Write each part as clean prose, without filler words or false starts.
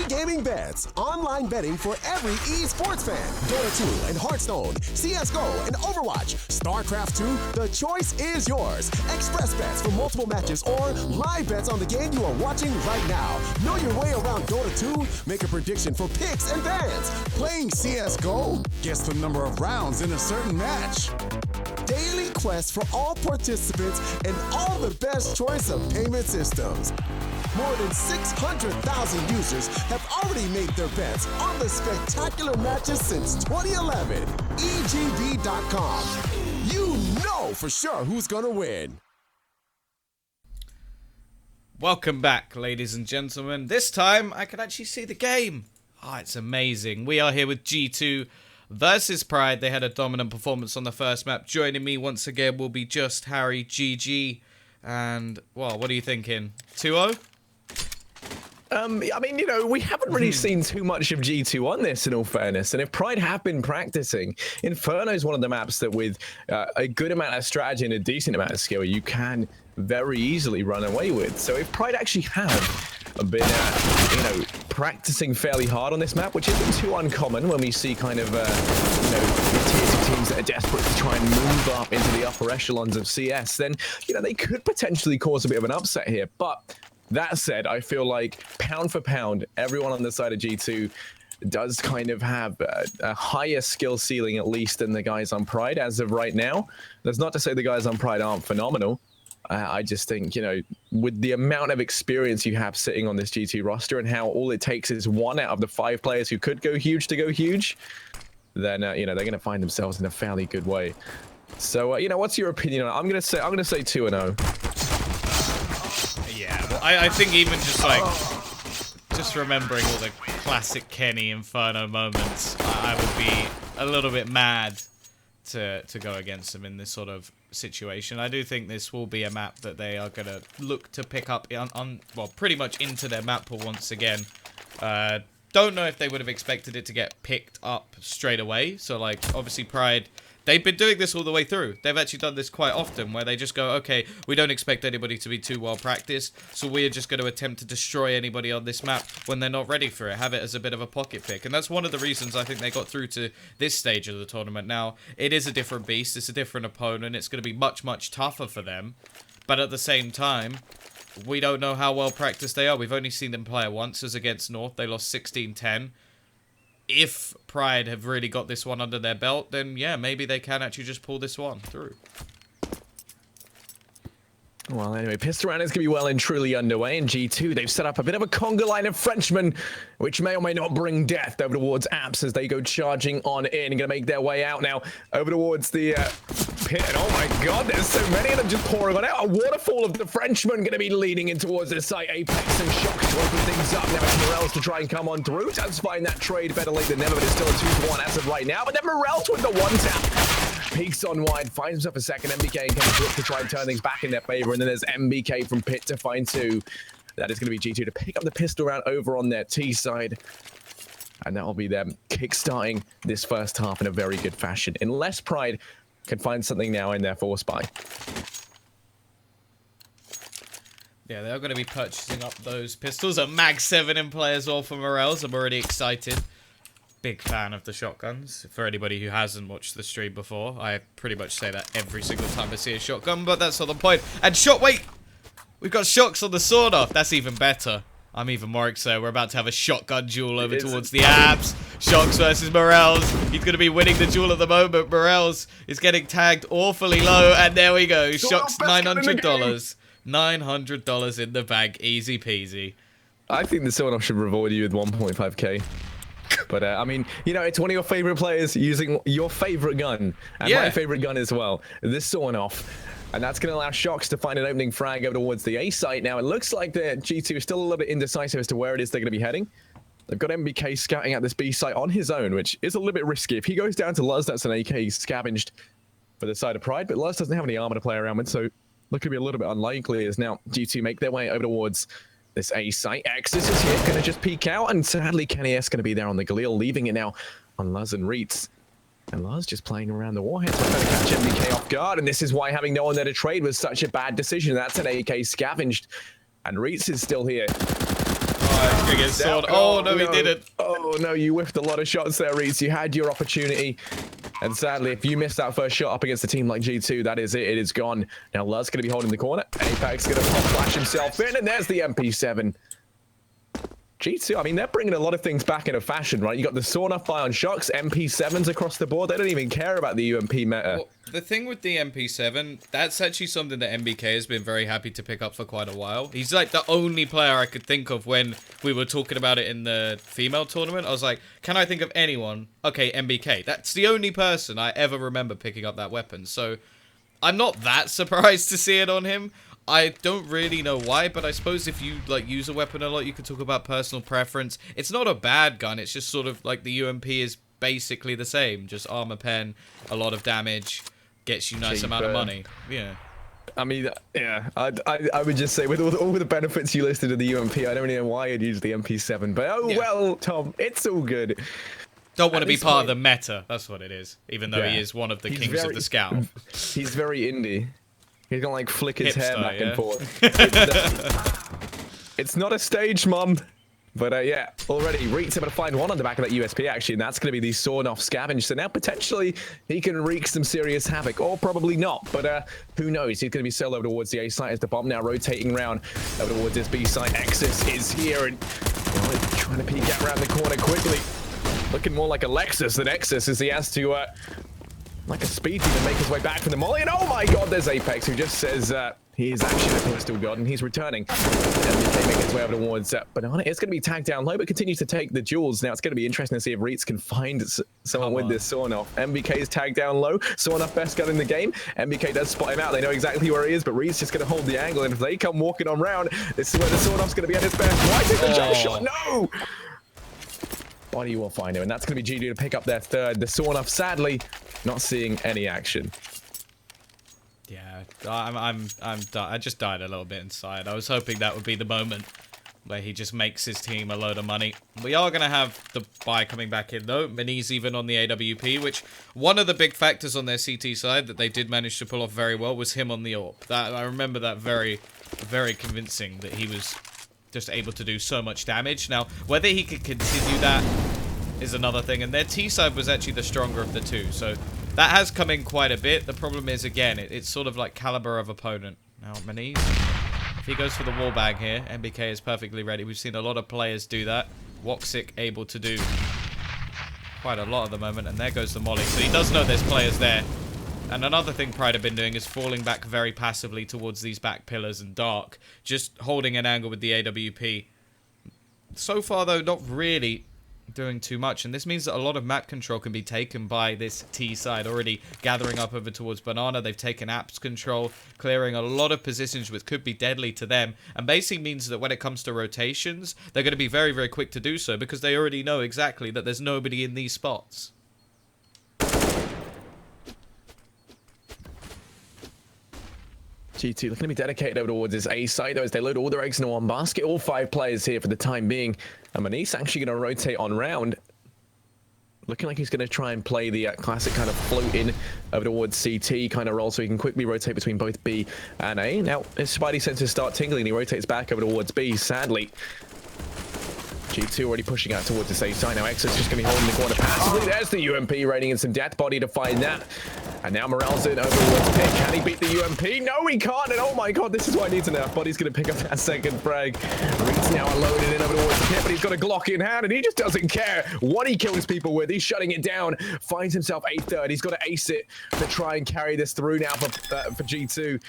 E-gaming bets, online betting for every esports fan. Dota 2 and Hearthstone, CSGO and Overwatch, StarCraft 2, the choice is yours. Express bets for multiple matches or live bets on the game you are watching right now. Know your way around Dota 2? Make a prediction for picks and bans. Playing CSGO? Guess the number of rounds in a certain match. Daily quest for all participants and all the best choice of payment systems. More than 600,000 users have already made their bets on the spectacular matches since 2011. EGB.com. You know for sure who's gonna win. Welcome back, ladies and gentlemen. This time, I can actually see the game. Oh, it's amazing. We are here with G2 versus Pride. They had a dominant performance on the first map. Joining me once again will be just Harry, GG, and, well, what are you thinking? 2-0? I mean, you know, we haven't really seen too much of G2 on this, in all fairness. And if Pride have been practicing, Inferno is one of the maps that with a good amount of strategy and a decent amount of skill, you can very easily run away with. So if Pride actually have been, you know, practicing fairly hard on this map, which isn't too uncommon when we see kind of, you know, tier 2 teams that are desperate to try and move up into the upper echelons of CS, then, you know, they could potentially cause a bit of an upset here. But that said, I feel like pound for pound, everyone on the side of G2 does kind of have a higher skill ceiling, at least, than the guys on Pride as of right now. That's not to say the guys on Pride aren't phenomenal. I just think, you know, with the amount of experience you have sitting on this G2 roster and how all it takes is 1 out of the 5 players who could go huge to go huge, then, you know, they're going to find themselves in a fairly good way. So, you know, what's your opinion on it? I'm going to say 2-0. Yeah, well, I think even just like, just remembering all the classic Kenny Inferno moments, I would be a little bit mad to go against them in this sort of situation. I do think this will be a map that they are going to look to pick up on, well, pretty much into their map pool once again. Don't know if they would have expected it to get picked up straight away. So, like, obviously Pride, they've been doing this all the way through. They've actually done this quite often, where they just go, okay, we don't expect anybody to be too well practiced, so we're just going to attempt to destroy anybody on this map when they're not ready for it, have it as a bit of a pocket pick. And that's one of the reasons I think they got through to this stage of the tournament. Now, it is a different beast, it's a different opponent, it's going to be much, much tougher for them. But at the same time, we don't know how well practiced they are. We've only seen them play once, as against North. They lost 16-10. If Pride have really got this one under their belt, then yeah, maybe they can actually just pull this one through. Well, anyway, pistol round is going to be well and truly underway in G2. They've set up a bit of a conga line of Frenchmen, which may or may not bring death over towards Apps as they go charging on in. Going to make their way out now over towards the pit. And oh my god, there's so many of them just pouring on out. A waterfall of the Frenchmen going to be leading in towards the site. Apex and Shock to open things up. Now it's Morels to try and come on through. Does find that trade better late than never, but it's still a 2-1 as of right now. But then Morels with the 1-tap. Peeks on wide, finds himself a second. MBK and comes to try and turn things back in their favor. And then there's MBK from Pit to find 2. That is going to be G2 to pick up the pistol round over on their T side. And that will be them kickstarting this first half in a very good fashion. Unless Pride can find something now in their force buy. Yeah, they're going to be purchasing up those pistols. A Mag 7 in play as well for Morels. I'm already excited. Big fan of the shotguns. For anybody who hasn't watched the stream before, I pretty much say that every single time I see a shotgun, but that's not the point. And wait! We've got shocks on the sword off. That's even better. I'm even more excited. We're about to have a shotgun duel over towards the Abs. Shocks versus Morels. He's going to be winning the duel at the moment. Morels is getting tagged awfully low, and there we go. Shocks $900. $900 in the bag. Easy peasy. I think the sword off should reward you with 1.5k. But, I mean, you know, it's one of your favorite players using your favorite gun. And my favorite gun as well. This sawn off. And that's going to allow Shocks to find an opening frag over towards the A site. Now, it looks like the G2 is still a little bit indecisive as to where it is they're going to be heading. They've got MBK scouting out this B site on his own, which is a little bit risky. If he goes down to Luz, that's an AK scavenged for the side of Pride. But Luz doesn't have any armor to play around with, so looking to be a little bit unlikely as now G2 make their way over towards this A site. Exis is here, going to just peek out, and sadly Kenny S going to be there on the Galil, leaving it now on Luz and Reitz. And Luz just playing around the warhead, so trying to catch MBK off guard, and this is why having no one there to trade was such a bad decision. That's an AK scavenged, and Reitz is still here. Oh, he's gonna get sword. Oh, no, he didn't. Oh, no, you whiffed a lot of shots there, Reese. You had your opportunity. And sadly, if you missed that first shot up against a team like G2, that is it. It is gone. Now, Luz going to be holding the corner. Apex going to pop flash himself in, and there's the MP7. G2, I mean, they're bringing a lot of things back into fashion, right? You got the sawn-off ion shocks, MP7s across the board. They don't even care about the UMP meta. Well, the thing with the MP7, that's actually something that MBK has been very happy to pick up for quite a while. He's like the only player I could think of when we were talking about it in the female tournament. I was like, can I think of anyone? Okay, MBK. That's the only person I ever remember picking up that weapon. So I'm not that surprised to see it on him. I don't really know why, but I suppose if you like use a weapon a lot, you could talk about personal preference. It's not a bad gun. It's just sort of like the UMP is basically the same. Just armor pen, a lot of damage, gets you nice amount of money. Yeah. I mean, yeah, I would just say with all the benefits you listed of the UMP, I don't really know why I'd use the MP7, but well, Tom, it's all good. Don't want to be part of the meta. That's what it is. Even though he is one of the kings of the scout. He's very indie. He's gonna like flick his hair back and forth. It's not a stage, Mum. But yeah, already Reek's able to find one on the back of that USP actually, and that's going to be the sawn-off scavenge. So now potentially he can wreak some serious havoc, or probably not. But who knows? He's going to be solo towards the A site as the bomb now rotating around over towards this B site. Exus is here and trying to peek out around the corner quickly. Looking more like a Lexus than Exus as he has to like a speed demon make his way back from the molly. And oh my god, there's Apex who just says he is actually the pistol god and he's returning. MBK making his way over towards Banana. It's going to be tagged down low, but continues to take the jewels. Now it's going to be interesting to see if Reitz can find someone with this sawn-off. MBK is tagged down low. Sawn-off best gun in the game. MBK does spot him out. They know exactly where he is, but Reitz just going to hold the angle. And if they come walking on round, this is where the sawn-off's going to be at his best. Why take the jump shot? No! Body will find him, and that's going to be GD to pick up their third. The sawn-off, sadly, not seeing any action. Yeah, I just died a little bit inside. I was hoping that would be the moment where he just makes his team a load of money. We are going to have the buy coming back in, though. Minis even on the AWP, which one of the big factors on their CT side that they did manage to pull off very well was him on the AWP. That I remember that very, very convincing that he was just able to do so much damage. Now, whether he could continue that is another thing, and their T side was actually the stronger of the two, so that has come in quite a bit. The problem is, again, it's sort of like caliber of opponent. Now, Maniz, if he goes for the wall bag here, MBK is perfectly ready. We've seen a lot of players do that. Woxic able to do quite a lot at the moment, and there goes the molly. So he does know there's players there. And another thing Pride have been doing is falling back very passively towards these back pillars and dark, just holding an angle with the AWP. So far, though, not really doing too much, and this means that a lot of map control can be taken by this T side, already gathering up over towards Banana. They've taken apps control, clearing a lot of positions which could be deadly to them, and basically means that when it comes to rotations, they're going to be very, very quick to do so because they already know exactly that there's nobody in these spots. G2 looking to be dedicated over towards his A side, though, as they load all their eggs into one basket. All 5 players here for the time being. And Maniz actually going to rotate on round. Looking like he's going to try and play the classic kind of float in over towards CT kind of role, so he can quickly rotate between both B and A. Now, his spidey senses start tingling. He rotates back over towards B, sadly. G2 already pushing out towards the safe side. Now Exus just going to be holding the corner passively. There's the UMP raining in some death body to find that. And now Morale's in over towards Pit. Can he beat the UMP? No, he can't. And oh my god, this is why I need to know. Body's going to pick up that second frag. Reed's now loaded in over towards Pit, but he's got a Glock in hand and he just doesn't care what he kills people with. He's shutting it down. Finds himself a third. He's got to ace it to try and carry this through now for G2.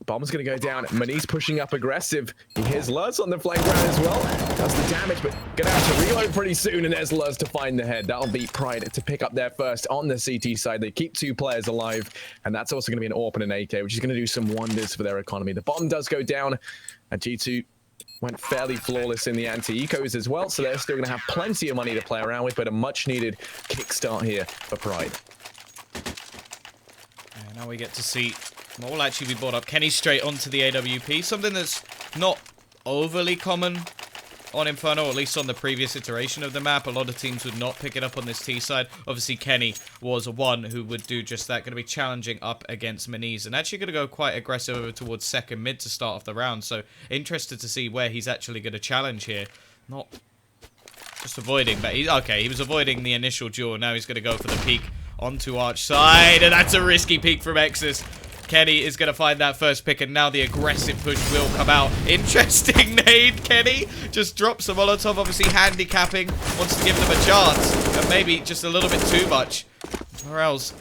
Bomb's going to go down. Maniz pushing up aggressive. He hears Luz on the flank round as well. Does the damage, but going to have to reload pretty soon. And there's Luz to find the head. That'll beat Pride to pick up their first on the CT side. They keep 2 players alive. And that's also going to be an AWP and an AK, which is going to do some wonders for their economy. The bomb does go down. And G2 went fairly flawless in the anti-ecos as well. So they're still going to have plenty of money to play around with. But a much-needed kickstart here for Pride. And now we get to see... what will actually be brought up. Kenny straight onto the AWP. Something that's not overly common on Inferno, or at least on the previous iteration of the map. A lot of teams would not pick it up on this T side. Obviously, Kenny was one who would do just that. Going to be challenging up against Maniz, and actually going to go quite aggressive over towards second mid to start off the round. So interested to see where he's actually going to challenge here. Not just avoiding, but he was avoiding the initial duel. Now he's going to go for the peek onto Arch side, and that's a risky peek from Exus. Kenny is going to find that first pick, and now the aggressive push will come out. Interesting nade. Kenny just drops a Molotov, obviously handicapping, wants to give them a chance, and maybe just a little bit too much. Morels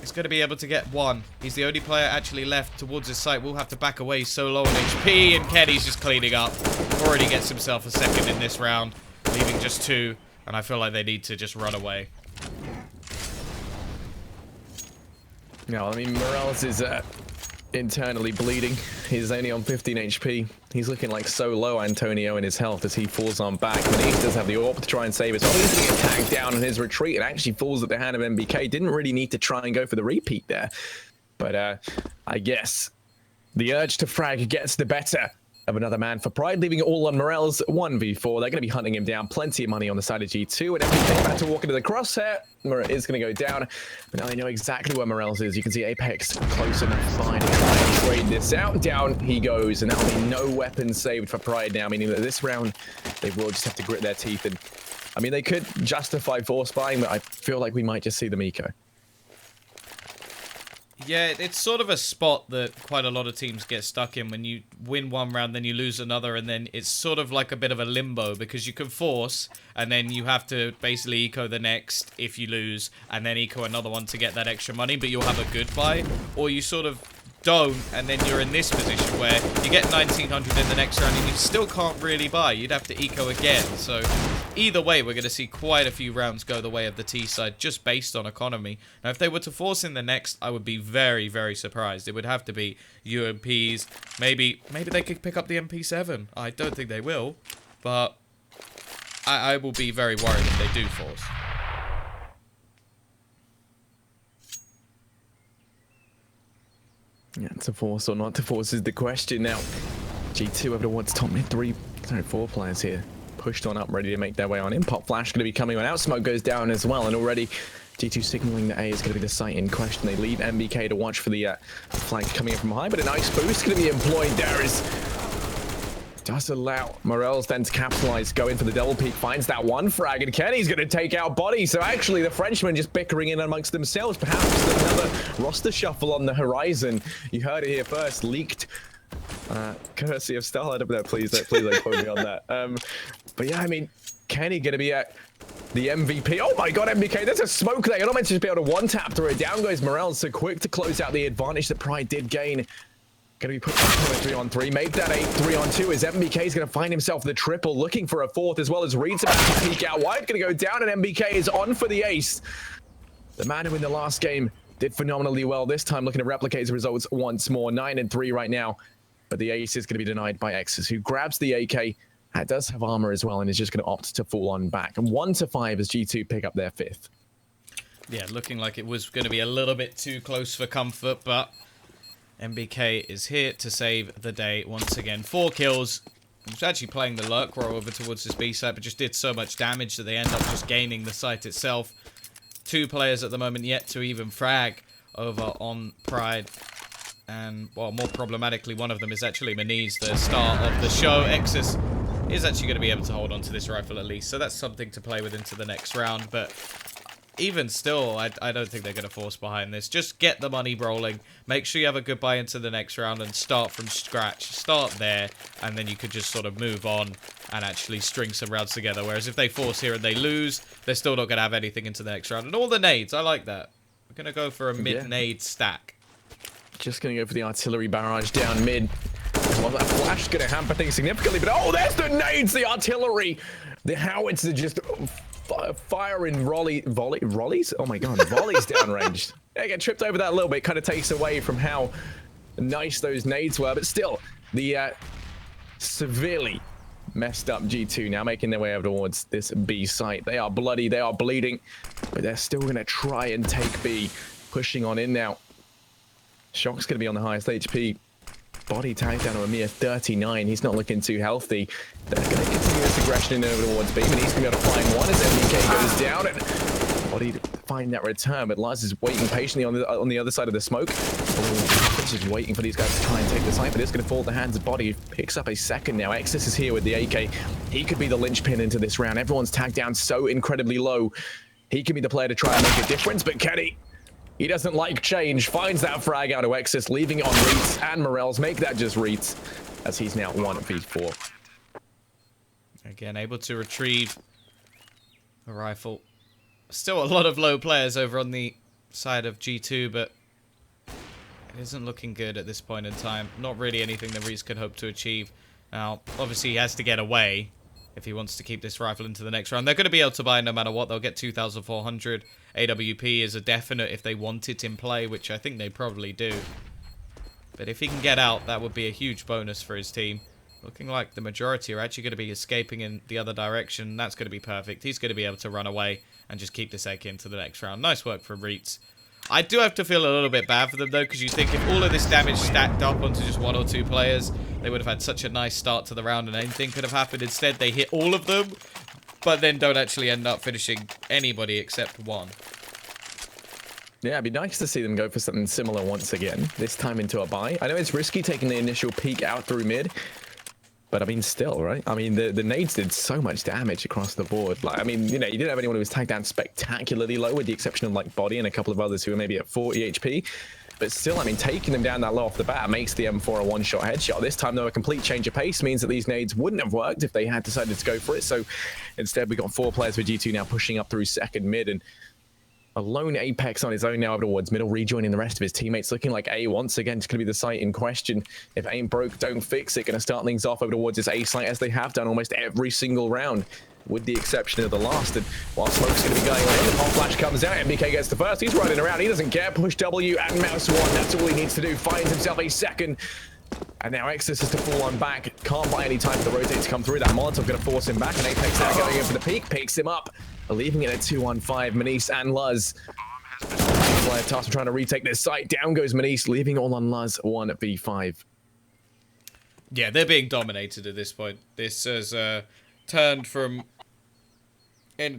is going to be able to get one. He's the only player actually left towards his site. We'll have to back away, so low on HP, and Kenny's just cleaning up. Already gets himself a second in this round, leaving just two, and I feel like they need to just run away. No, I mean, Morales is internally bleeding. He's only on 15 HP. He's looking like so low, Antonio, in his health as he falls on back. Maniz does have the AWP to try and save us. Well, he's going to get tagged down in his retreat and actually falls at the hand of MBK. Didn't really need to try and go for the repeat there. But I guess the urge to frag gets the better of another man for Pride, leaving it all on Morels 1v4. They're going to be hunting him down. Plenty of money on the side of G2, and MBK about to walk into the crosshair. Morel is going to go down, but now they know exactly where Morels is. You can see Apex close enough by to try and trade this out. Down he goes, and that'll be no weapon saved for Pride now, meaning that this round they will just have to grit their teeth. And I mean, they could justify force buying, but I feel like we might just see them eco. Yeah, it's sort of a spot that quite a lot of teams get stuck in. When you win one round, then you lose another, and then it's sort of like a bit of a limbo, because you can force, and then you have to basically eco the next if you lose, and then eco another one to get that extra money, but you'll have a good buy, or you sort of don't, and then you're in this position where you get 1900 in the next round and you still can't really buy. You'd have to eco again. So either way, we're going to see quite a few rounds go the way of the T side just based on economy. Now, if they were to force in the next, I would be very, very surprised. It would have to be UMPs. Maybe they could pick up the MP7. I don't think they will, but I will be very worried if they do force. Yeah, to force or not to force is the question now. G2 over towards top mid, four players here. Pushed on up, ready to make their way on in. Pop Flash going to be coming on out. Smoke goes down as well, and already G2 signaling that A is going to be the site in question. They leave MBK to watch for the flank coming in from behind, but a nice boost going to be employed. There is... does allow Morels then to capitalize, go in for the double peek, finds that one frag, and Kenny's going to take out Body. So actually the Frenchmen just bickering in amongst themselves. Perhaps another roster shuffle on the horizon. You heard it here first, leaked courtesy of Starladder, but please don't quote me on that. But yeah, I mean, Kenny going to be at the MVP. Oh my god, MBK, there's a smoke there. You're not meant to just be able to one-tap through it. Down goes Morels, so quick to close out the advantage that Pride did gain. Going to be put back on a 3-on-3. Make that 8-3-on-2 as MBK is going to find himself the triple, looking for a fourth, as well as Reed's about to peek out. White going to go down, and MBK is on for the ace. The man who in the last game did phenomenally well this time, looking to replicate his results once more. 9-3 right now, but the ace is going to be denied by Exus, who grabs the AK. That does have armor as well, and is just going to opt to fall on back. And 1-5 as G2 pick up their fifth. Yeah, looking like it was going to be a little bit too close for comfort, but MBK is here to save the day once again. 4 kills. He was actually playing the lurk row over towards his B site, but just did so much damage that they end up just gaining the site itself. 2 players at the moment yet to even frag over on Pride. And, well, more problematically, one of them is actually Maniz, the star of the show. Exus is actually going to be able to hold on to this rifle at least, so that's something to play with into the next round. But even still, I don't think they're going to force behind this. Just get the money rolling. Make sure you have a good buy into the next round and start from scratch. Start there, and then you could just sort of move on and actually string some rounds together. Whereas if they force here and they lose, they're still not going to have anything into the next round. And all the nades, I like that. We're going to go for a mid-nade stack. Just going to go for the artillery barrage down mid. Well, that flash is going to hamper things significantly, but oh, there's the nades, the artillery. The howitzers are just firing volleys? Oh my god, volleys downranged. Yeah, get tripped over that a little bit, kind of takes away from how nice those nades were, but still, the severely messed up G2 now making their way over towards this B site. They are bloody, they are bleeding, but they're still going to try and take B, pushing on in now. Shock's going to be on the highest HP. Body tagged down to a mere 39. He's not looking too healthy. They're going to continue this aggression in over towards Beam, and he's going to be able to find one as MBK goes down. And Body to find that return, but Laz is waiting patiently on the other side of the smoke. Just waiting for these guys to try and take the site, but it's going to fall at the hands of Body. Picks up a second now. Exis is here with the AK. He could be the linchpin into this round. Everyone's tagged down so incredibly low. He can be the player to try and make a difference, but Kenny, he doesn't like change. Finds that frag out of Exis, leaving it on Reeds and Morels. Make that just Reeds, as he's now 1v4. Again, able to retrieve a rifle. Still a lot of low players over on the side of G2, but it isn't looking good at this point in time. Not really anything that Reeds could hope to achieve. Now, obviously, he has to get away if he wants to keep this rifle into the next round. They're going to be able to buy no matter what. They'll get 2,400. AWP is a definite if they want it in play, which I think they probably do. But if he can get out, that would be a huge bonus for his team. Looking like the majority are actually going to be escaping in the other direction. That's going to be perfect. He's going to be able to run away and just keep this AK into the next round. Nice work from Reeds. I do have to feel a little bit bad for them, though, because you think if all of this damage stacked up onto just 1 or 2 players, they would have had such a nice start to the round and anything could have happened. Instead, they hit all of them, but then don't actually end up finishing anybody except one. Yeah, it'd be nice to see them go for something similar once again, this time into a buy. I know it's risky taking the initial peek out through mid, but I mean, still, right? I mean, the nades did so much damage across the board. Like, I mean, you know, you didn't have anyone who was tagged down spectacularly low, with the exception of like Body and a couple of others who were maybe at 40 HP. But still, I mean, taking them down that low off the bat makes the M4 a one-shot headshot. This time, though, a complete change of pace means that these nades wouldn't have worked if they had decided to go for it. So instead, we got 4 players for G2 now pushing up through second mid, and a lone Apex on his own now over towards middle, rejoining the rest of his teammates. Looking like A once again is going to be the site in question. If aim broke, don't fix it. Going to start things off over towards his A site, as they have done almost every single round, with the exception of the last. And while smoke's going to be going on, the pop flash comes out. MBK gets the first. He's running around. He doesn't care. Push W and mouse 1. That's all he needs to do. Finds himself a second. And now Exis is to fall on back. Can't buy any time for the rotate to come through. That Molotov going to force him back. And Apex now going in for the peak. Picks him up, leaving it at 2-on-5. Manise and Luz. Player tasked trying to retake this site. Down goes Manise, leaving all on Luz 1v5. Yeah, they're being dominated at this point. This has turned from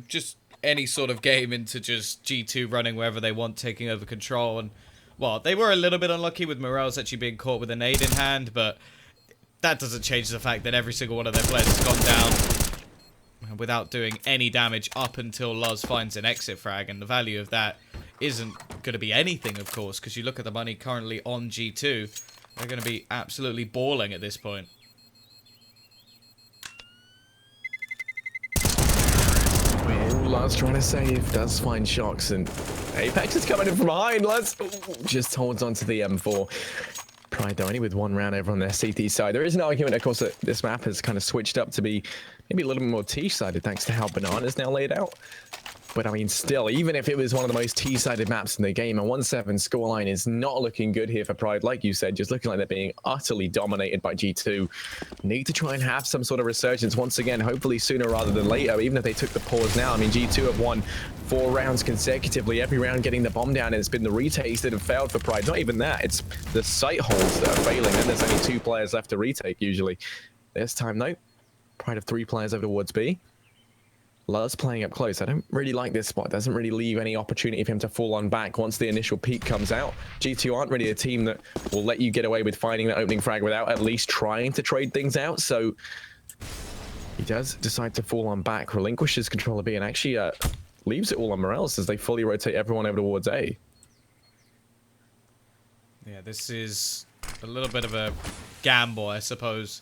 just any sort of game into just G2 running wherever they want, taking over control. And, well, they were a little bit unlucky with Morels actually being caught with a nade in hand, but that doesn't change the fact that every single one of their players has gone down without doing any damage up until Luz finds an exit frag, and the value of that isn't going to be anything, of course, because you look at the money currently on G2, they're going to be absolutely balling at this point. Luz trying to save, does find shocks, and Apex is coming in from behind. Luz just holds on to the M4. Pride, though, only with 1 round over on their CT side. There is an argument, of course, that this map has kind of switched up to be maybe a little bit more T-sided thanks to how Banana's now laid out. But I mean, still, even if it was one of the most T-sided maps in the game, a 1-7 scoreline is not looking good here for Pride. Like you said, just looking like they're being utterly dominated by G2. Need to try and have some sort of resurgence once again, hopefully sooner rather than later, even if they took the pause now. I mean, G2 have won 4 rounds consecutively, every round getting the bomb down, and it's been the retakes that have failed for Pride. Not even that, it's the site holes that are failing, and there's only 2 players left to retake usually. This time, though, Pride have 3 players over towards B. Luz playing up close. I don't really like this spot. Doesn't really leave any opportunity for him to fall on back once the initial peak comes out. G2 aren't really a team that will let you get away with finding that opening frag without at least trying to trade things out. So he does decide to fall on back, relinquishes control of B, and actually leaves it all on Morels as they fully rotate everyone over towards A. Yeah, this is a little bit of a gamble, I suppose.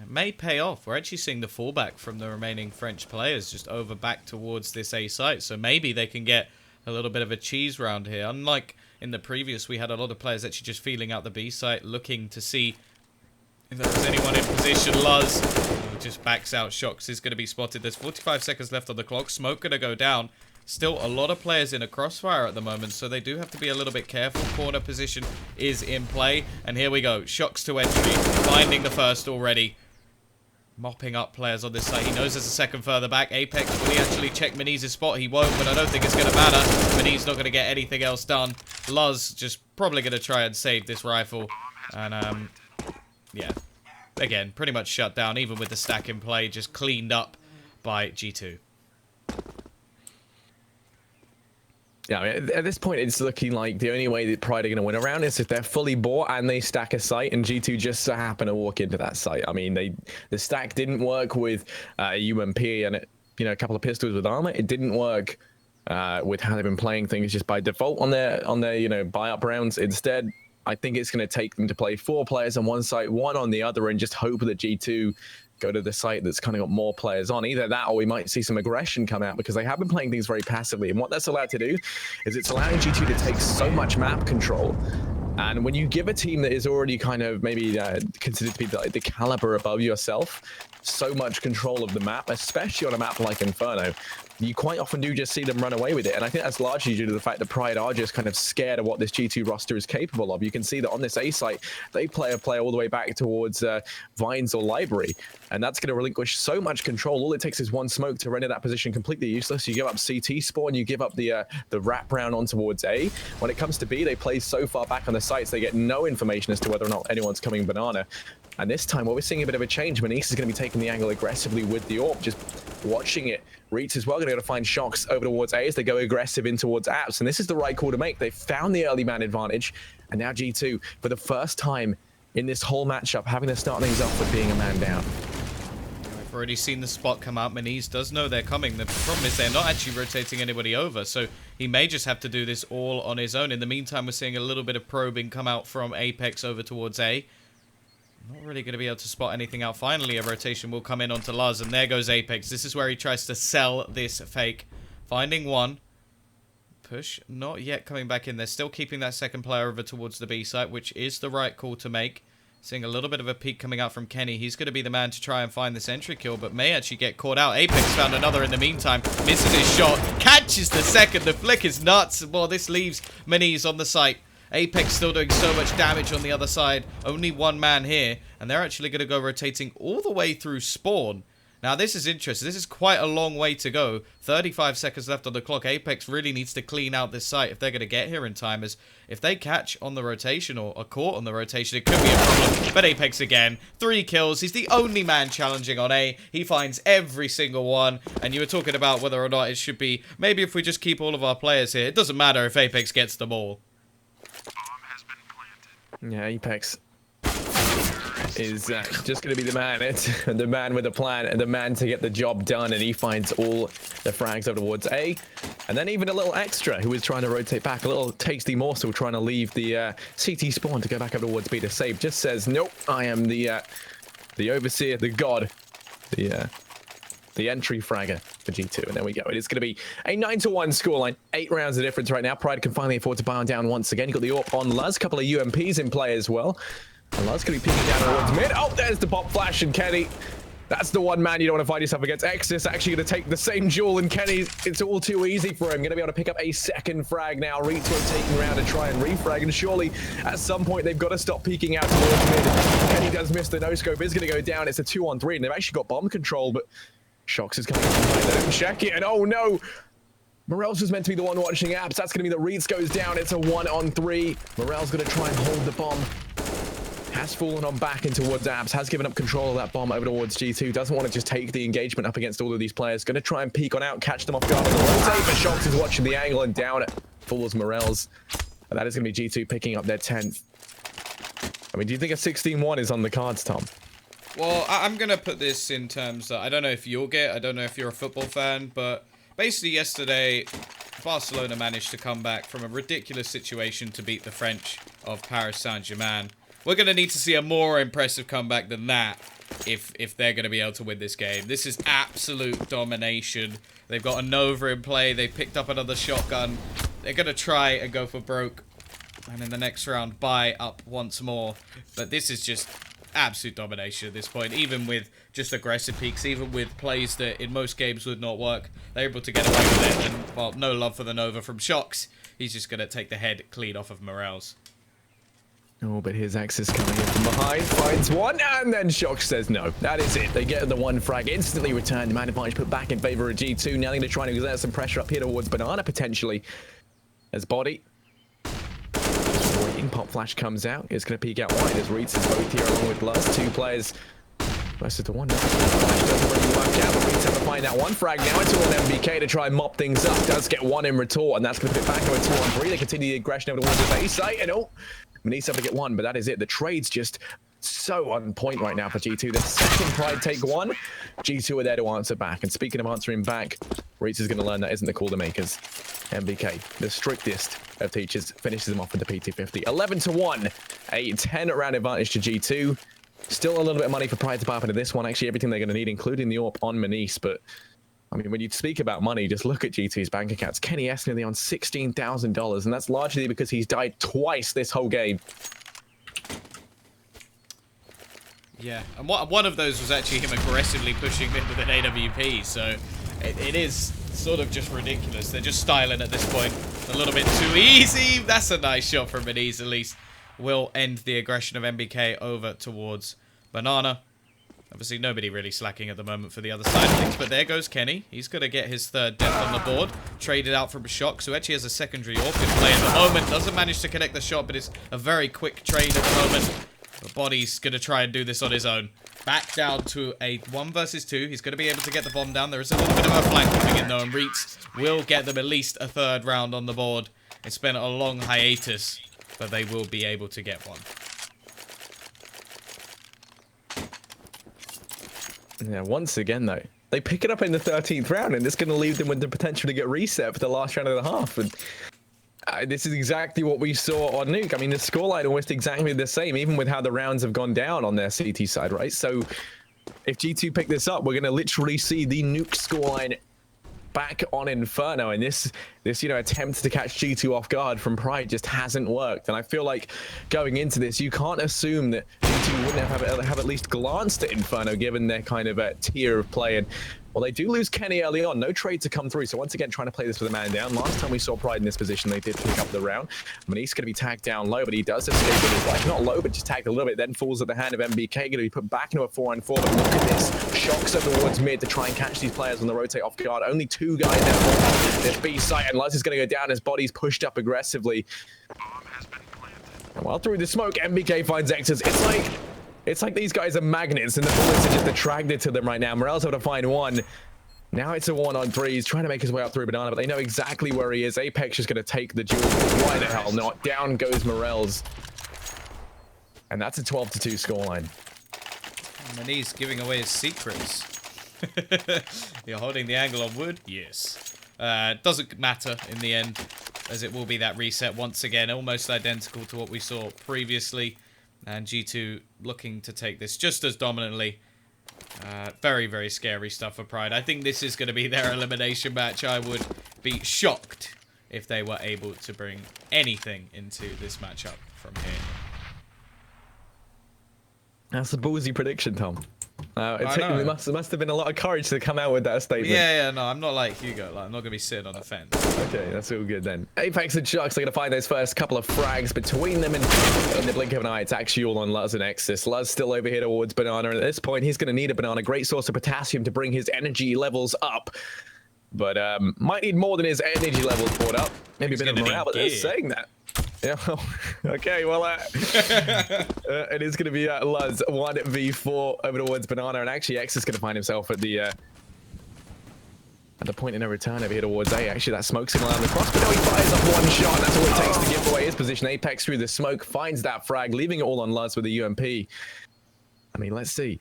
It may pay off. We're actually seeing the fallback from the remaining French players just over back towards this A site. So maybe they can get a little bit of a cheese round here. Unlike in the previous, we had a lot of players actually just feeling out the B site, looking to see if there was anyone in position. Luz just backs out. Shocks is going to be spotted. There's 45 seconds left on the clock. Smoke going to go down. Still a lot of players in a crossfire at the moment, so they do have to be a little bit careful. Corner position is in play, and here we go. Shocks to entry, finding the first already. Mopping up players on this side. He knows there's a second further back. Apex, will he actually check Manise's spot? He won't, but I don't think it's going to matter. Manise not going to get anything else done. Luz just probably going to try and save this rifle. And, yeah. Again, pretty much shut down, even with the stack in play, just cleaned up by G2. Yeah, I mean, at this point, it's looking like the only way that Pride are going to win around is if they're fully bought and they stack a site, and G2 just so happen to walk into that site. I mean, the stack didn't work with UMP and a couple of pistols with armor. It didn't work with how they've been playing things just by default on their buy-up rounds. Instead, I think it's going to take them to play 4 players on one site, 1 on the other, and just hope that G2 go to the site that's kind of got more players on. Either that, or we might see some aggression come out, because they have been playing things very passively. And what that's allowed to do is it's allowing G2 to take so much map control. And when you give a team that is already kind of maybe considered to be the caliber above yourself so much control of the map, especially on a map like Inferno, you quite often do just see them run away with it. And I think that's largely due to the fact that Pride are just kind of scared of what this G2 roster is capable of. You can see that on this A site, they play a play all the way back towards Vines or Library. And that's going to relinquish so much control. All it takes is one smoke to render that position completely useless. You give up CT spawn, you give up the wrap round on towards A. When it comes to B, they play so far back on the sites, they get no information as to whether or not anyone's coming banana. And this time, we're seeing a bit of a change. Manise is going to be taking the angle aggressively with the AWP, just watching it. Reeds as well going to go to find Shocks over towards A as they go aggressive in towards Apps. And this is the right call to make. They found the early man advantage. And now G2, for the first time in this whole matchup, having to start things off with being a man down. We've already seen the spot come out. Manise does know they're coming. The problem is they're not actually rotating anybody over. So he may just have to do this all on his own. In the meantime, we're seeing a little bit of probing come out from Apex over towards A. Not really going to be able to spot anything out. Finally, a rotation will come in onto Luz, and there goes Apex. This is where he tries to sell this fake. Finding one. Push, not yet coming back in. They're still keeping that second player over towards the B site, which is the right call to make. Seeing a little bit of a peek coming out from Kenny. He's going to be the man to try and find this entry kill, but may actually get caught out. Apex found another in the meantime. Misses his shot. Catches the second. The flick is nuts. Well, this leaves Manise on the site. Apex still doing so much damage on the other side. Only one man here. And they're actually going to go rotating all the way through spawn. Now, this is interesting. This is quite a long way to go. 35 seconds left on the clock. Apex really needs to clean out this site if they're going to get here in time. As if they catch on the rotation or are caught on the rotation, it could be a problem. But Apex again. 3 kills. He's the only man challenging on A. He finds every single one. And you were talking about whether or not it should be... Maybe if we just keep all of our players here. It doesn't matter if Apex gets them all. Yeah, Apex is just going to be the man. It's the man with a plan and the man to get the job done. And he finds all the frags over towards A. And then even a little extra who is trying to rotate back. A little tasty morsel trying to leave the CT spawn to go back over towards B to save. Just says, nope, I am the overseer, the god, the entry fragger for G2. And there we go. It is going to be a 9-1 scoreline. 8 rounds of difference right now. Pride can finally afford to buy on down once again. You've got the AWP on Luz. A couple of UMPs in play as well. And Luz going to be peeking down towards mid. Oh, there's the pop flash, and Kenny. That's the one man you don't want to find yourself against. Exodus actually going to take the same duel, and Kenny, it's all too easy for him. Going to be able to pick up a second frag now. Reeds rotating around to try and refrag, and surely at some point they've got to stop peeking out towards mid. Kenny does miss the no-scope. Is going to go down. It's a 2-on-3, and they've actually got bomb control, but Shocks is coming up. They don't check it, and oh no! Morels was meant to be the one watching Apps. That's going to be that Reeds goes down. It's a 1-on-3. Morels going to try and hold the bomb. Has fallen on back in towards Apps. Has given up control of that bomb over towards G2. Doesn't want to just take the engagement up against all of these players. Going to try and peek on out, catch them off guard on the rotate, but Shocks is watching the angle and down it. Fools Morels. And that is going to be G2 picking up their 10th. I mean, do you think a 16-1 is on the cards, Tom? Well, I'm going to put this in terms that I don't know if you'll get. I don't know if you're a football fan, but basically yesterday, Barcelona managed to come back from a ridiculous situation to beat the French of Paris Saint-Germain. We're going to need to see a more impressive comeback than that if they're going to be able to win this game. This is absolute domination. They've got a Nova in play. They picked up another shotgun. They're going to try and go for broke. And in the next round, buy up once more. But this is just absolute domination at this point. Even with just aggressive peaks, even with plays that in most games would not work, they're able to get away with it. And, well, no love for the Nova from Shocks. He's just going to take the head clean off of Morels. Oh, but here's Axis coming in from behind, finds one, and then Shocks says no. That is it. They get the one frag, instantly returned. Man advantage put back in favor of G2. Now they're going to try and exert some pressure up here towards Banana, potentially. As Body waiting Pop Flash comes out. It's going to peek out wide as Reeds is both here along with Luz. 2 players versus the one. Flash doesn't really work out, but Reeds have to find that one frag. Now it's all on MBK to try and mop things up. Does get one in retort, and that's going to put it back to a 2-on-3. They continue the aggression over towards the A site, and Manise have to get one, but that is it. The trade's just so on point right now for G2. The second Pride take one, G2 are there to answer back. And speaking of answering back, Reeds is going to learn that isn't the call to make as MBK, the strictest of teachers, finishes them off with the PT50. 11-1, a 10-round advantage to G2. Still a little bit of money for Pride to pop into this one. Actually, everything they're going to need, including the AWP on Manise. But, I mean, when you speak about money, just look at G2's bank accounts. Kenny S nearly on $16,000, and that's largely because he's died twice this whole game. Yeah, and one of those was actually him aggressively pushing mid with an AWP, so it is sort of just ridiculous. They're just styling at this point. A little bit too easy. That's a nice shot from Manise, at least. Will end the aggression of MBK over towards Banana. Obviously, nobody really slacking at the moment for the other side of things, but there goes Kenny. He's going to get his 3rd death on the board. Traded out from Shock, who actually has a secondary AWP in play at the moment. Doesn't manage to connect the shot, but it's a very quick trade at the moment. The Body's going to try and do this on his own. Back down to a 1 versus 2. He's going to be able to get the bomb down. There is a little bit of a flank coming in, though, and Reeds will get them at least a 3rd round on the board. It's been a long hiatus, but they will be able to get one. Yeah, once again, though, they pick it up in the 13th round, and it's going to leave them with the potential to get reset for the last round and a half. And this is exactly what we saw on Nuke. I mean, the scoreline almost exactly the same, even with how the rounds have gone down on their CT side, right? So if G2 pick this up, we're going to literally see the Nuke scoreline back on Inferno, and this attempt to catch G2 off guard from Pride just hasn't worked. And I feel like going into this, you can't assume that G2 wouldn't have at least glanced at Inferno given their kind of tier of play. And well, they do lose Kenny early on. No trade to come through. So once again, trying to play this with a man down. Last time we saw Pride in this position, they did pick up the round. Manise going to be tagged down low, but he does escape with his life. Not low, but just tagged a little bit. Then falls at the hand of MBK. Going to be put back into a 4-on-4. But look at this. Shocks over towards mid to try and catch these players on the rotate off guard. Only 2 guys now. This B site, and Luz is going to go down. His body's pushed up aggressively. And while through the smoke, MBK finds X's. It's like these guys are magnets, and the bullets are just attracted to them right now. Morel's able to find one. Now it's a 1-on-3. He's trying to make his way up through Banana, but they know exactly where he is. Apex is going to take the duel. Why the hell not? Down goes Morel's. And that's a 12-2 scoreline. Manise giving away his secrets. You're holding the angle on wood? Yes. Doesn't matter in the end, as it will be that reset once again. Almost identical to what we saw previously. And G2 looking to take this just as dominantly. Very, very scary stuff for Pride. I think this is going to be their elimination match. I would be shocked if they were able to bring anything into this matchup from here. That's a ballsy prediction, Tom. It must have been a lot of courage to come out with that statement. Yeah, no, I'm not like Hugo. Like, I'm not going to be sitting on the fence. Okay, that's all good then. Apex and Sharks are going to find those first couple of frags between them, and in the blink of an eye, it's actually all on Luz and Exis. Luz still over here towards Banana, and at this point, he's going to need a Banana. Great source of potassium to bring his energy levels up. But might need more than his energy levels brought up. Maybe a bit of morale, but they're saying that. Yeah, okay, well, it is going to be Luz 1v4 over towards Banana, and actually X is going to find himself at the point in a return over here towards A. Actually, that smoke signal on the cross, but no, he fires up one shot, and that's all it takes to give away his position. Apex through the smoke finds that frag, leaving it all on Luz with the UMP. I mean, let's see.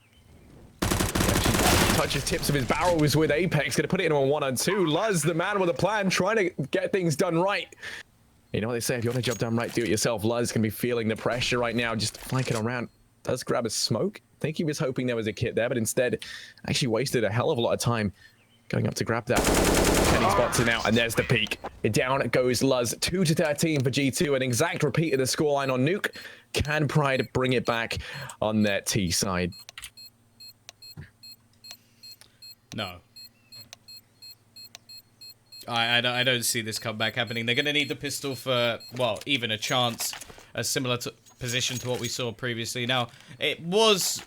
He actually touches tips of his barrels with Apex, going to put it into a 1-on-2. Luz, the man with a plan, trying to get things done right. You know what they say, if you want a job done right, do it yourself. Luz can be feeling the pressure right now, just flanking around. Does grab a smoke. I think he was hoping there was a kit there, but instead actually wasted a hell of a lot of time going up to grab that. Kenny spots it out, and there's the peak. Down goes Luz, 2-13 for G2, an exact repeat of the scoreline on Nuke. Can Pride bring it back on their T side? No. I don't see this comeback happening. They're going to need the pistol for, well, even a chance. A similar position to what we saw previously. Now, it was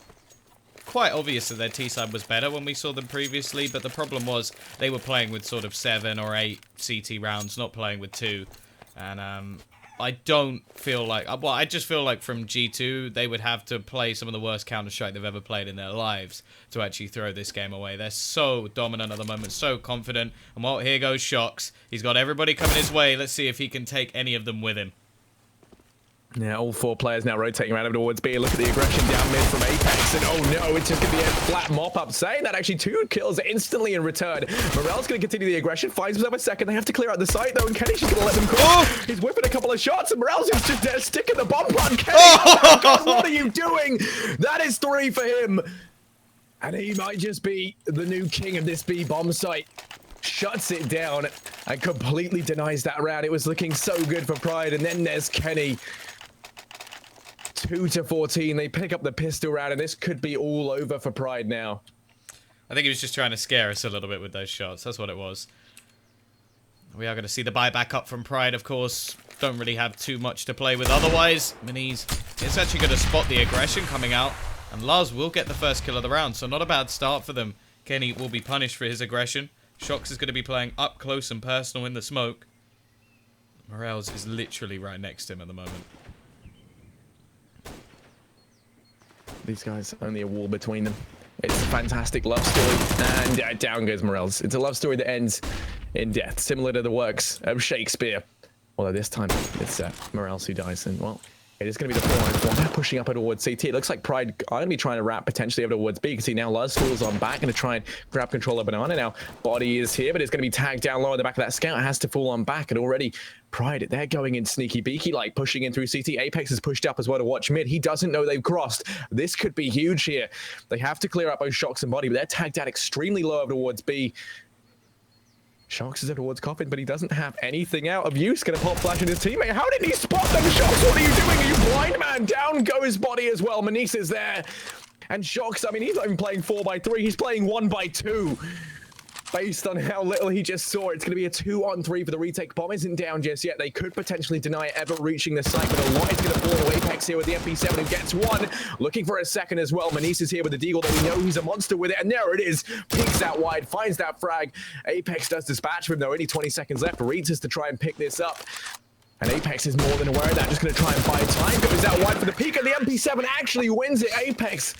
quite obvious that their T-side was better when we saw them previously, but the problem was they were playing with sort of 7 or 8 CT rounds, not playing with 2. And I don't feel like... Well, I just feel like from G2, they would have to play some of the worst Counter-Strike they've ever played in their lives to actually throw this game away. They're so dominant at the moment, so confident. And well, here goes Shox. He's got everybody coming his way. Let's see if he can take any of them with him. Yeah, all 4 players now rotating around over towards B. Look at the aggression down mid from Apex. And oh no, it's just going to be a flat mop-up. Saying that actually 2 kills instantly in return. Morel's going to continue the aggression. Finds himself a second. They have to clear out the site though. And Kenny's just going to let them cross. He's whipping a couple of shots. And Morel's just there sticking the bomb plant. Kenny, oh my God, what are you doing? That is 3 for him. And he might just be the new king of this B bomb site. Shuts it down and completely denies that round. It was looking so good for Pride. And then there's Kenny. 2-14. They pick up the pistol round, and this could be all over for Pride now. I think he was just trying to scare us a little bit with those shots. That's what it was. We are going to see the buyback up from Pride, of course. Don't really have too much to play with otherwise. Minis is actually going to spot the aggression coming out, and Lars will get the first kill of the round, so not a bad start for them. Kenny will be punished for his aggression. Shox is going to be playing up close and personal in the smoke. Morels is literally right next to him at the moment. These guys, only a wall between them. It's a fantastic love story, and down goes Morels. It's a love story that ends in death, similar to the works of Shakespeare. Although this time, it's Morels who dies, and well, it is going to be the 4-on-4. They're pushing up towards CT. It looks like Pride are going to be trying to wrap potentially over towards B. You can see now Luz falls on back, going to try and grab control of Banana. Now, Body is here, but it's going to be tagged down low at the back of that scout. It has to fall on back, and already Pride, they're going in sneaky beaky, like pushing in through CT. Apex is pushed up as well to watch mid. He doesn't know they've crossed. This could be huge here. They have to clear up both Shox and Body, but they're tagged out extremely low over towards B. Shox is towards Coffin, but he doesn't have anything out of use. Gonna pop flash at his teammate. How did he spot them, Shox? What are you doing? Are you blind, man? Down goes Body as well. Manise is there. And Shox, I mean, he's not even playing 4x3. He's playing 1x2. Based on how little he just saw, it's going to be a 2-on-3 for the retake. Bomb isn't down just yet. They could potentially deny it ever reaching the site, but a lot is going to fall to Apex here with the MP7 who gets 1. Looking for a second as well. Manise is here with the deagle, though we know he's a monster with it. And there it is. Peeks out wide, finds that frag. Apex does dispatch him, though. Only 20 seconds left. Reads us to try and pick this up. And Apex is more than aware of that. Just going to try and buy time. Goes out wide for the peek, and the MP7 actually wins it. Apex.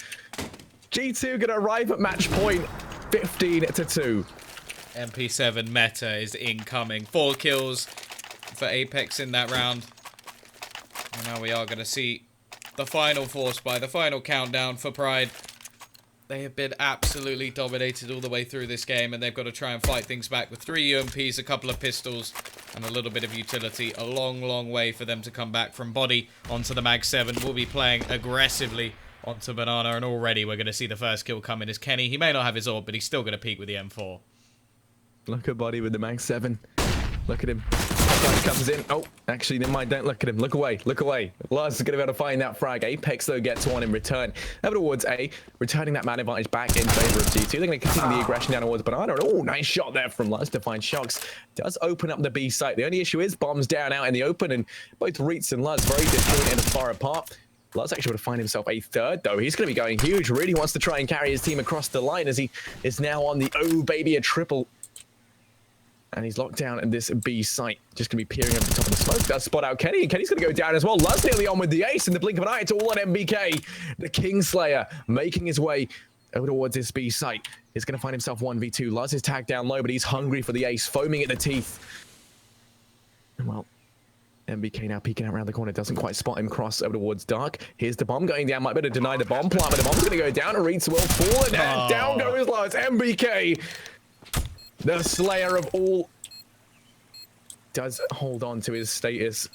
G2 going to arrive at match point 15-2. MP7 meta is incoming. 4 kills for Apex in that round. And now we are going to see the final force by the final countdown for Pride. They have been absolutely dominated all the way through this game, and they've got to try and fight things back with 3 UMPs, a couple of pistols, and a little bit of utility. A long, long way for them to come back from Body onto the Mag 7. We'll be playing aggressively onto Banana, and already we're going to see the first kill coming as Kenny. He may not have his orb, but he's still going to peek with the M4. Look at Body with the Mag 7. Look at him. Flash comes in. Oh, actually, never mind. Don't look at him. Look away. Look away. Lars is going to be able to find that frag. Apex, though, gets 1 in return. Over towards A, returning that man advantage back in favor of G2. They're going to continue the aggression down towards Banana. And oh, nice shot there from Lars to find Shox. Does open up the B site. The only issue is bombs down out in the open, and both Reitz and Lars very disjointed and far apart. Lars actually would find himself a 3rd, though. He's going to be going huge. Really wants to try and carry his team across the line as he is now on the, oh, baby, a triple. And he's locked down in this B site. Just going to be peering over the top of the smoke. Does spot out Kenny. And Kenny's going to go down as well. Luz nearly on with the ace. In the blink of an eye, it's all on MBK. The Kingslayer making his way over towards this B site. He's going to find himself 1v2. Luz is tagged down low, but he's hungry for the ace. Foaming at the teeth. And well, MBK now peeking out around the corner. Doesn't quite spot him. Cross over towards Dark. Here's the bomb going down. Might better deny the bomb plant, but the bomb's going to go down. And Reitz will fall. And down goes Luz. MBK. The slayer of all does hold on to his status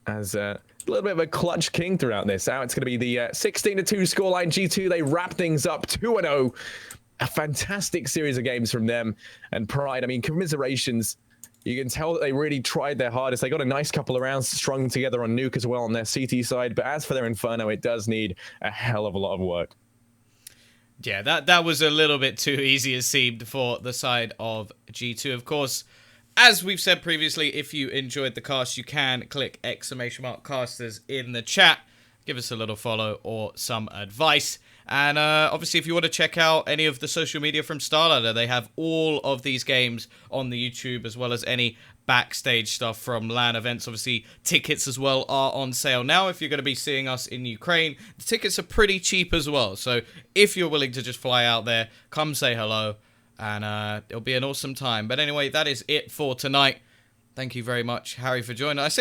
as a little bit of a clutch king throughout this. Now it's going to be the 16-2 scoreline. G2, they wrap things up 2-0. A fantastic series of games from them. And Pride, I mean, commiserations. You can tell that they really tried their hardest. They got a nice couple of rounds strung together on Nuke as well on their CT side. But as for their Inferno, it does need a hell of a lot of work. Yeah, that was a little bit too easy, it seemed, for the side of G2. Of course, as we've said previously, if you enjoyed the cast, you can click !casters in the chat. give us a little follow or some advice. And obviously, if you want to check out any of the social media from Starladder, they have all of these games on the YouTube, as well as any backstage stuff from LAN events. Obviously, tickets as well are on sale now. If you're going to be seeing us in Ukraine, the tickets are pretty cheap as well. So if you're willing to just fly out there, come say hello, and it'll be an awesome time. But anyway, that is it for tonight. Thank you very much, Harry, for joining. I say